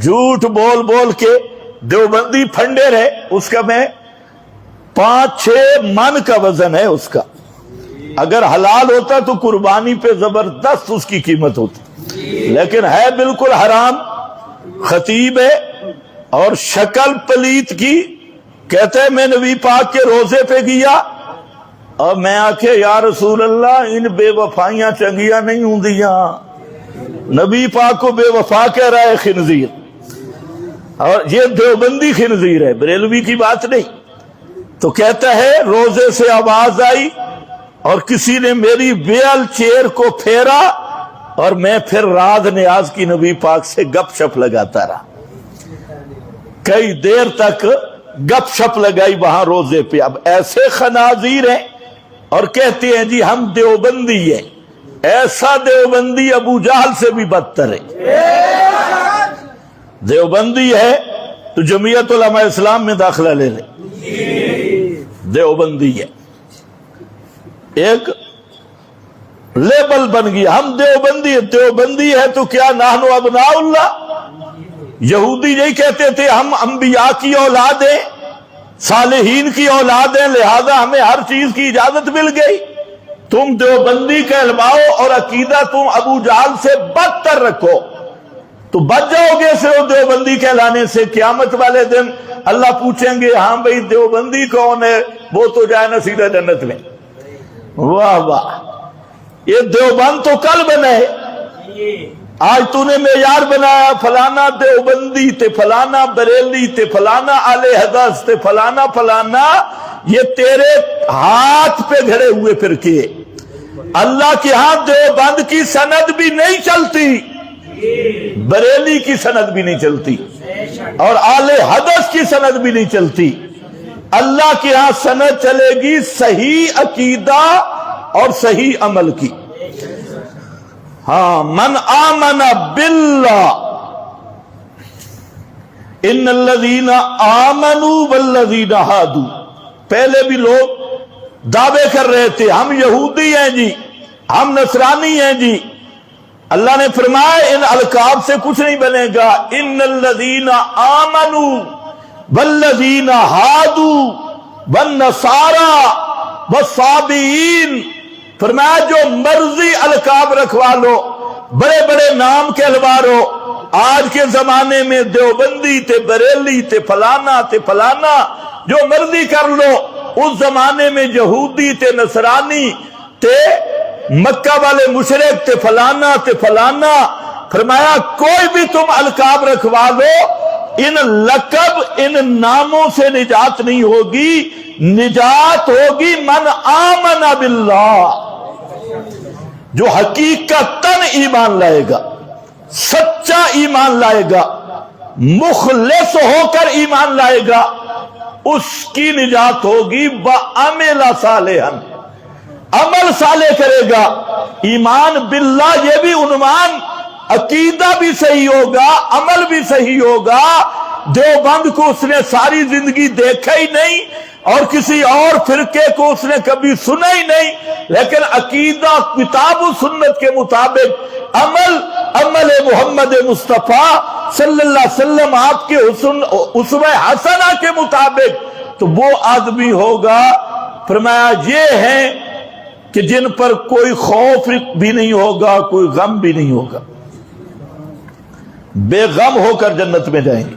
جھوٹ بول بول کے دیوبندی پھنڈے رہے. اس کا میں 5-6 من کا وزن ہے اس کا. اگر حلال ہوتا تو قربانی پہ زبردست اس کی قیمت ہوتی, لیکن ہے بالکل حرام. خطیب ہے اور شکل پلیت کی. کہتے ہیں میں نبی پاک کے روزے پہ گیا اور میں آکھے یا رسول اللہ ان بے وفائیاں چنگیاں نہیں ہوں دیاں. نبی پاک کو بے وفا کہہ رہا ہے خنزیر, اور یہ دیوبندی خنزیر ہے, بریلوی کی بات نہیں. تو کہتا ہے روزے سے آواز آئی اور کسی نے میری ویل چیئر کو پھیرا اور میں پھر راز نیاز کی نبی پاک سے گپ شپ لگاتا رہا. کئی دیر تک گپ شپ لگائی وہاں روزے پہ. اب ایسے خنازیر ہیں اور کہتے ہیں جی ہم دیوبندی ہیں. ایسا دیوبندی ابو جہل سے بھی بدتر ہے. دیوبندی ہے تو جمعیت علماء اسلام میں داخلہ لے لے. دیوبندی ہے, ایک لیبل بن گیا ہم دیوبندی ہے. دیوبندی ہے تو کیا نحن ابناء اللہ. یہودی یہی کہتے تھے ہم انبیاء کی اولاد ہیں, صالحین کی اولاد ہیں, لہذا ہمیں ہر چیز کی اجازت مل گئی. تم دیوبندی کہلواؤ اور عقیدہ تم ابو جہل سے بدتر رکھو تو بچ جاؤ گے سے دیوبندی کہلانے سے. قیامت والے دن اللہ پوچھیں گے ہاں بھئی دیوبندی کون ہے, وہ تو جائے نا سیدھا جنت میں. واہ واہ, یہ دیوبند تو کل بنے, آج تو نے معیار بنایا فلانا دیوبندی تے فلانا بریلی تے فلانا اہل حدیث تے فلانا فلانا. یہ تیرے ہاتھ پہ گھڑے ہوئے فرقے. اللہ کے ہاں دیوبند کی سند بھی نہیں چلتی, بریلی کی سند بھی نہیں چلتی, اور اہل حدیث کی سند بھی نہیں چلتی. اللہ کے ہاں سند چلے گی صحیح عقیدہ اور صحیح عمل کی. ہاں من آمن باللہ ان الذین آمنوا والذین ہادوا. پہلے بھی لوگ دعوے کر رہے تھے ہم یہودی ہیں جی, ہم نصرانی ہیں جی. اللہ نے فرمایا ان القاب سے کچھ نہیں بنے گا. ان الذین آمنوا والذین ہادوا والنصارى والصابئین. فرمایا جو مرضی القاب رکھوا لو, بڑے بڑے نام کہلوا لو. آج کے زمانے میں دیوبندی تے بریلی تے فلانا تے فلانا جو مرضی کر لو. اس زمانے میں یہودی تے نصرانی تے مکہ والے مشرک تے فلانا تے فلانا. فرمایا کوئی بھی تم القاب رکھوا لو, ان لقب ان ناموں سے نجات نہیں ہوگی. نجات ہوگی من آمن باللہ, جو حقیقتاً ایمان لائے گا, سچا ایمان لائے گا, مخلص ہو کر ایمان لائے گا, اس کی نجات ہوگی. وَعَمِلَ صَالِحًا, عمل صالح کرے گا. ایمان باللہ یہ بھی عنوان, عقیدہ بھی صحیح ہوگا, عمل بھی صحیح ہوگا. دیوبند کو اس نے ساری زندگی دیکھا ہی نہیں اور کسی اور فرقے کو اس نے کبھی سنا ہی نہیں, لیکن عقیدہ کتاب و سنت کے مطابق, عمل محمد مصطفیٰ صلی اللہ علیہ وسلم آپ کے اسوہ حسنہ کے مطابق, تو وہ آدمی ہوگا. فرمایا یہ ہیں کہ جن پر کوئی خوف بھی نہیں ہوگا, کوئی غم بھی نہیں ہوگا, بے غم ہو کر جنت میں جائیں گے.